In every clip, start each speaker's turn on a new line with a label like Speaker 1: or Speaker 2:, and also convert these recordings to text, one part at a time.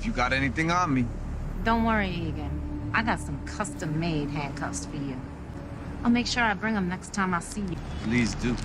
Speaker 1: you got anything on me.
Speaker 2: Don't worry, Egan. I got some custom-made handcuffs for you. I'll make sure I bring them next time I see you.
Speaker 1: Please do.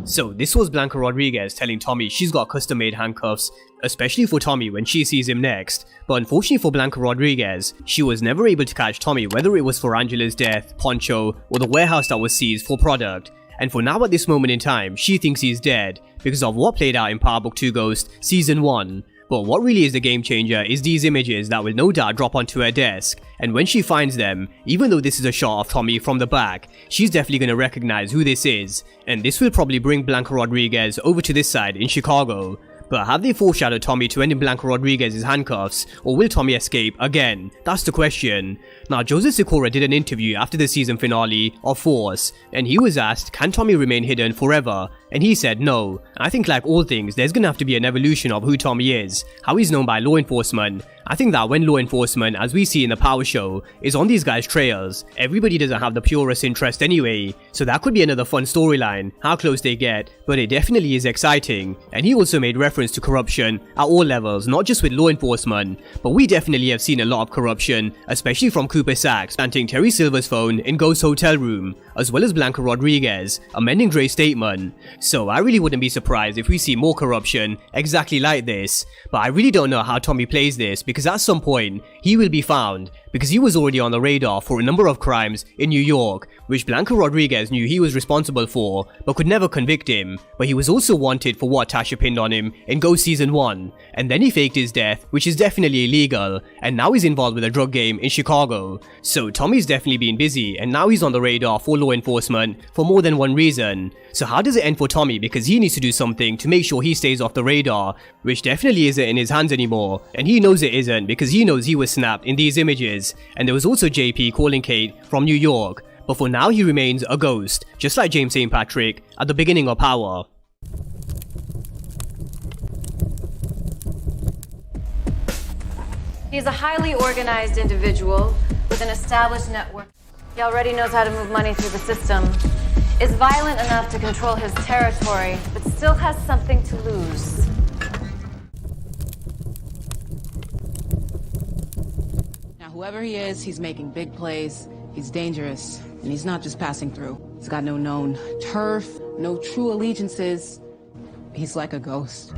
Speaker 3: So this was Blanca Rodriguez telling Tommy she's got custom-made handcuffs, especially for Tommy when she sees him next. But unfortunately for Blanca Rodriguez, she was never able to catch Tommy, whether it was for Angela's death, Poncho, or the warehouse that was seized for product. And for now, at this moment in time, she thinks he's dead because of what played out in Power Book 2 Ghost Season 1. But what really is the game changer is these images that will no doubt drop onto her desk, and when she finds them, even though this is a shot of Tommy from the back, she's definitely going to recognize who this is, and this will probably bring Blanca Rodriguez over to this side in Chicago. But have they foreshadowed Tommy to end in Blanca Rodriguez's handcuffs, or will Tommy escape again? That's the question. Now, Joseph Sikora did an interview after the season finale of Force, and he was asked, can Tommy remain hidden forever? And he said no. I think like all things, there's gonna have to be an evolution of who Tommy is, how he's known by law enforcement. I think that when law enforcement, as we see in the Power Show, is on these guys' trails, everybody doesn't have the purest interest anyway, so that could be another fun storyline, how close they get, but it definitely is exciting. And he also made reference to corruption at all levels, not just with law enforcement, but we definitely have seen a lot of corruption, especially from Cooper Saxe planting Terry Silver's phone in Ghost's hotel room, as well as Blanca Rodriguez amending Dre's statement. So I really wouldn't be surprised if we see more corruption exactly like this, but I really don't know how Tommy plays this, because at some point he will be found, because he was already on the radar for a number of crimes in New York, which Blanca Rodriguez knew he was responsible for, but could never convict him. But he was also wanted for what Tasha pinned on him in Ghost Season 1, and then he faked his death, which is definitely illegal, and now he's involved with a drug game in Chicago. So Tommy's definitely been busy, and now he's on the radar for law enforcement for more than one reason. So how does it end for Tommy, because he needs to do something to make sure he stays off the radar, which definitely isn't in his hands anymore, and he knows it isn't because he knows he was snapped in these images. And there was also JP calling Kate from New York, but for now he remains a ghost, just like James St. Patrick at the beginning of Power.
Speaker 4: He's a highly organized individual with an established network. He already knows how to move money through the system, is violent enough to control his territory, but still has something to lose.
Speaker 5: Whoever he is, he's making big plays, he's dangerous, and he's not just passing through. He's got no known turf, no true allegiances. He's like a ghost.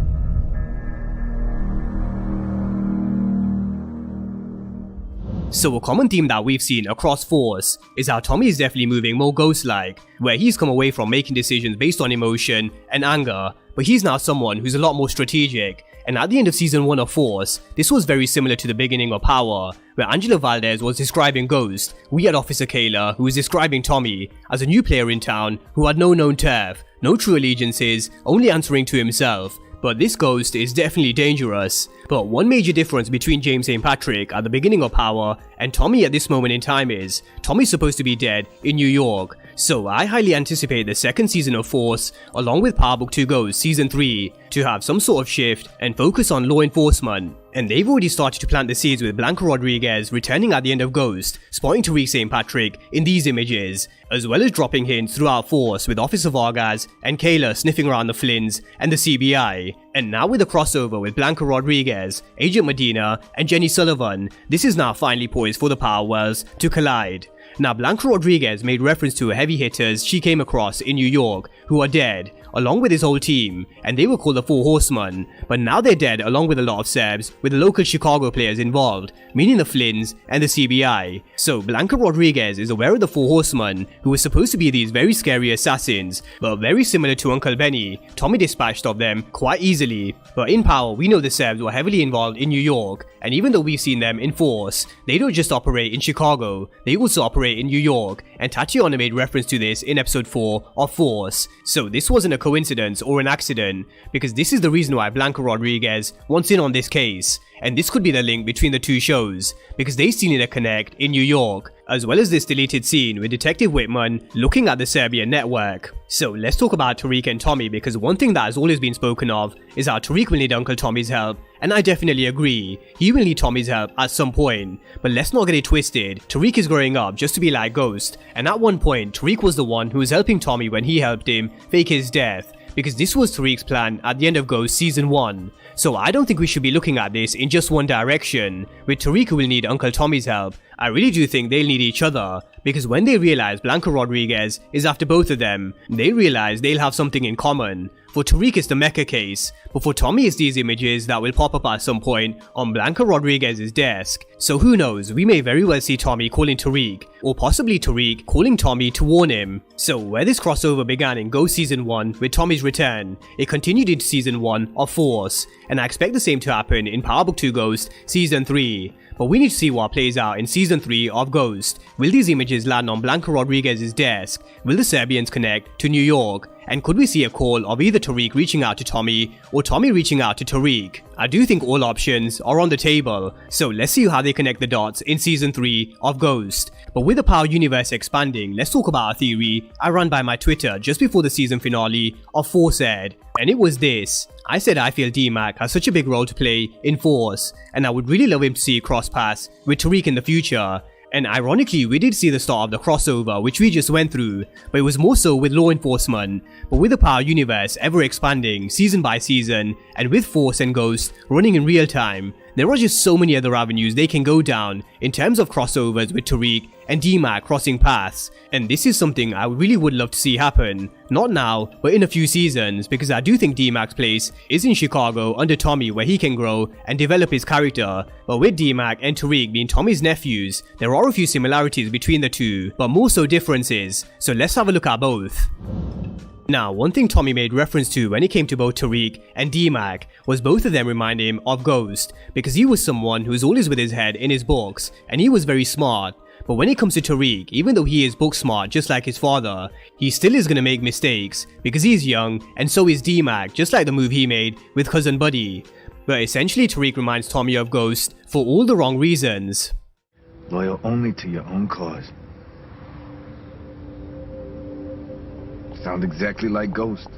Speaker 3: So a common theme that we've seen across Force is how Tommy is definitely moving more ghost-like, where he's come away from making decisions based on emotion and anger, but he's now someone who's a lot more strategic. And at the end of Season 1 of Force, this was very similar to the beginning of Power, where Angela Valdez was describing Ghost. We had Officer Kayla, who was describing Tommy as a new player in town who had no known turf, no true allegiances, only answering to himself. But this Ghost is definitely dangerous. But one major difference between James St. Patrick at the beginning of Power and Tommy at this moment in time is, Tommy's supposed to be dead in New York. So I highly anticipate the second season of Force, along with Power Book 2 Ghost Season 3, to have some sort of shift and focus on law enforcement. And they've already started to plant the seeds with Blanca Rodriguez returning at the end of Ghost, spotting Tariq St. Patrick in these images, as well as dropping hints throughout Force with Officer Vargas and Kayla sniffing around the Flynns and the CBI. And now with a crossover with Blanca Rodriguez, Agent Medina and Jenny Sullivan, this is now finally poised for the power worlds to collide. Now Blanca Rodriguez made reference to heavy hitters she came across in New York who are dead, along with his whole team, and they were called the Four Horsemen, but now they're dead along with a lot of Serbs, with the local Chicago players involved, meaning the Flynns and the CBI. So Blanca Rodriguez is aware of the Four Horsemen, who were supposed to be these very scary assassins, but very similar to Uncle Benny, Tommy dispatched of them quite easily. But in Power, we know the Serbs were heavily involved in New York, and even though we've seen them in Force, they don't just operate in Chicago, they also operate in New York, and Tatiana made reference to this in episode 4 of Force. So this wasn't a coincidence or an accident, because this is the reason why Blanca Rodriguez wants in on this case, and this could be the link between the two shows, because they've seen it connect in New York, as well as this deleted scene with Detective Whitman looking at the Serbian network. So let's talk about Tariq and Tommy, because one thing that has always been spoken of is how Tariq will need Uncle Tommy's help, and I definitely agree, he will need Tommy's help at some point. But let's not get it twisted, Tariq is growing up just to be like Ghost, and at one point Tariq was the one who was helping Tommy when he helped him fake his death. because this was Tariq's plan at the end of Ghost Season 1. So I don't think we should be looking at this in just one direction. With Tariq who will need Uncle Tommy's help, I really do think they'll need each other, because when they realize Blanca Rodriguez is after both of them, they realize they'll have something in common. For Tariq it's the mecha case, but for Tommy it's these images that will pop up at some point on Blanca Rodriguez's desk. So who knows, we may very well see Tommy calling Tariq, or possibly Tariq calling Tommy to warn him. So where this crossover began in Ghost Season 1 with Tommy's return, it continued into Season 1 of Force, and I expect the same to happen in Power Book 2 Ghost Season 3. But we need to see what plays out in Season 3 of Ghost. Will these images land on Blanca Rodriguez's desk? Will the Serbians connect to New York? And could we see a call of either Tariq reaching out to Tommy or Tommy reaching out to Tariq? I do think all options are on the table, so let's see how they connect the dots in Season 3 of Ghost. But with the Power universe expanding, let's talk about a theory I ran by my Twitter just before the season finale of Force aired, and it was this. I said I feel D-Mac has such a big role to play in Force, and I would really love him to see a cross paths with Tariq in the future. And ironically, we did see the start of the crossover which we just went through, but it was more so with law enforcement. But with the Power universe ever expanding season by season, and with Force and Ghost running in real time, there are just so many other avenues they can go down in terms of crossovers with Tariq and D-Mac crossing paths, and this is something I really would love to see happen. Not now, but in a few seasons, because I do think D-Mac's place is in Chicago under Tommy, where he can grow and develop his character. But with D-Mac and Tariq being Tommy's nephews, there are a few similarities between the two, but more so differences, so let's have a look at both. Now, one thing Tommy made reference to when it came to both Tariq and D-Mac was both of them remind him of Ghost, because he was someone who was always with his head in his books, and he was very smart. But when it comes to Tariq, even though he is book smart just like his father, he still is gonna make mistakes, because he's young, and so is D-Mac, just like the move he made with Cousin Buddy. But essentially Tariq reminds Tommy of Ghost for all the wrong reasons.
Speaker 1: Loyal only to your own cause. Sound exactly like Ghost.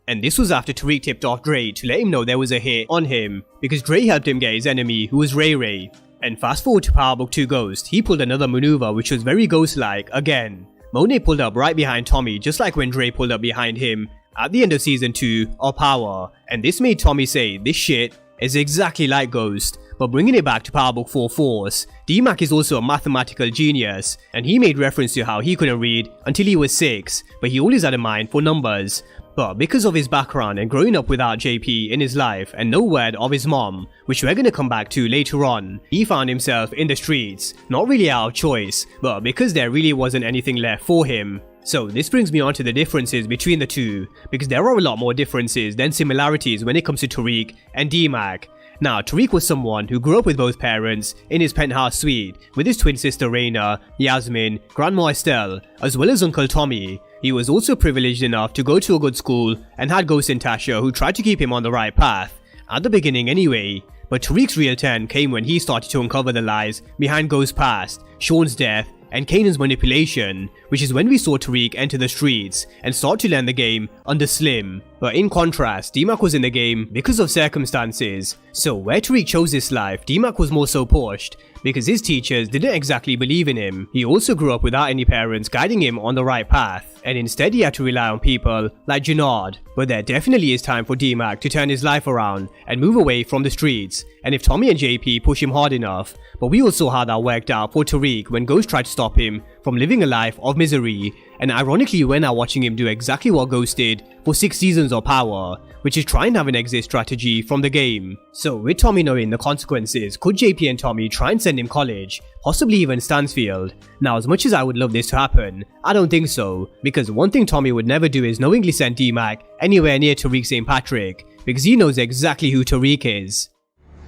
Speaker 3: And this was after Tariq tipped off Dre to let him know there was a hit on him, because Dre helped him get his enemy, who was Ray Ray. And fast forward to Power Book 2 Ghost, he pulled another maneuver which was very Ghost-like again. Monet pulled up right behind Tommy, just like when Dre pulled up behind him at the end of Season 2 of Power, and this made Tommy say this shit is exactly like Ghost. But bringing it back to Power Book 4 Force, D-Mac is also a mathematical genius, and he made reference to how he couldn't read until he was 6, but he always had a mind for numbers. But because of his background and growing up without JP in his life and no word of his mom, which we're gonna come back to later on, he found himself in the streets, not really out of choice, but because there really wasn't anything left for him. So this brings me on to the differences between the two, because there are a lot more differences than similarities when it comes to Tariq and D-Mac. Now, Tariq was someone who grew up with both parents in his penthouse suite, with his twin sister Raina, Yasmin, Grandma Estelle, as well as Uncle Tommy. He was also privileged enough to go to a good school and had Ghost and Tasha who tried to keep him on the right path, at the beginning anyway. But Tariq's real turn came when he started to uncover the lies behind Ghost's past, Sean's death, and Kanan's manipulation, which is when we saw Tariq enter the streets and start to learn the game under Slim. But in contrast, D-Mac was in the game because of circumstances. So where Tariq chose this life, D-Mac was more so pushed, because his teachers didn't exactly believe in him. He also grew up without any parents guiding him on the right path, and instead he had to rely on people like Jannard. But there definitely is time for D-Mac to turn his life around and move away from the streets, and if Tommy and JP push him hard enough. But we also had that worked out for Tariq when Ghost tried to stop him from living a life of misery, and ironically we're now watching him do exactly what Ghost did for 6 seasons of Power, which is try and have an exit strategy from the game. So with Tommy knowing the consequences, could JP and Tommy try and send him college, possibly even Stansfield? Now, as much as I would love this to happen, I don't think so, because one thing Tommy would never do is knowingly send D-Mac anywhere near Tariq St. Patrick, because he knows exactly who Tariq is.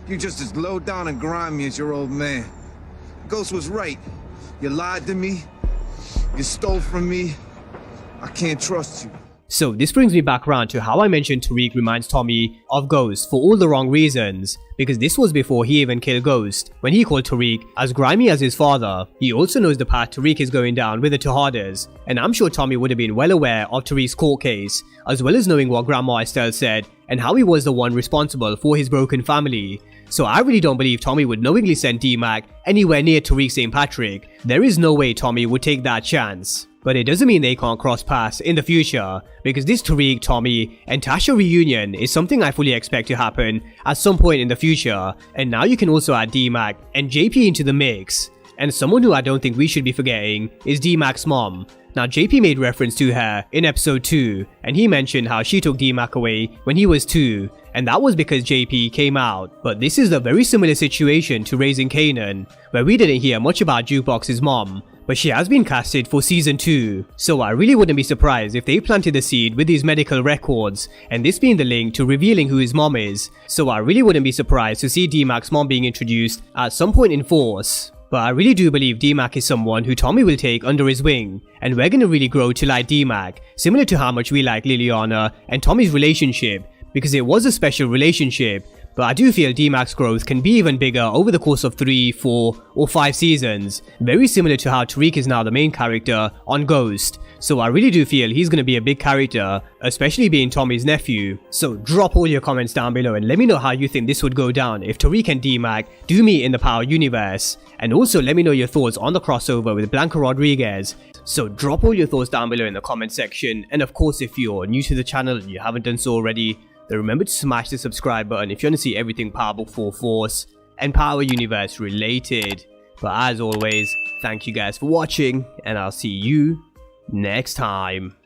Speaker 6: You're just as low down and grimy as your old man. Ghost was right. You lied to me. You stole from me. I can't trust you.
Speaker 3: So this brings me back around to how I mentioned Tariq reminds Tommy of Ghost for all the wrong reasons, because this was before he even killed Ghost, when he called Tariq as grimy as his father. He also knows the path Tariq is going down with the Tejadas, and I'm sure Tommy would have been well aware of Tariq's court case, as well as knowing what Grandma Estelle said and how he was the one responsible for his broken family. So I really don't believe Tommy would knowingly send D-Mac anywhere near Tariq St. Patrick. There is no way Tommy would take that chance. but it doesn't mean they can't cross paths in the future, because this Tariq, Tommy, and Tasha reunion is something I fully expect to happen at some point in the future, and now you can also add D-Mac and JP into the mix. And someone who I don't think we should be forgetting is D-Mac's mom. Now JP made reference to her in episode 2, and he mentioned how she took D-Mac away when he was 2, and that was because JP came out. But this is a very similar situation to Raising Kanan, where we didn't hear much about Jukebox's mom, but she has been casted for season 2, so I really wouldn't be surprised if they planted the seed with these medical records, and this being the link to revealing who his mom is. So I really wouldn't be surprised to see D-Mac's mom being introduced at some point in Force. But I really do believe D-Mac is someone who Tommy will take under his wing, and we're gonna really grow to like D-Mac, similar to how much we like Liliana and Tommy's relationship, because it was a special relationship. But I do feel D-Mac's growth can be even bigger over the course of 3, 4, or 5 seasons, very similar to how Tariq is now the main character on Ghost. So I really do feel he's gonna be a big character, especially being Tommy's nephew. So drop all your comments down below and let me know how you think this would go down if Tariq and D-Mac do meet in the Power universe. And also let me know your thoughts on the crossover with Blanca Rodriguez. So drop all your thoughts down below in the comment section, and of course if you're new to the channel and you haven't done so already, then remember to smash the subscribe button if you want to see everything Power Book 4 Force and Power Universe related. But as always, thank you guys for watching, and I'll see you next time.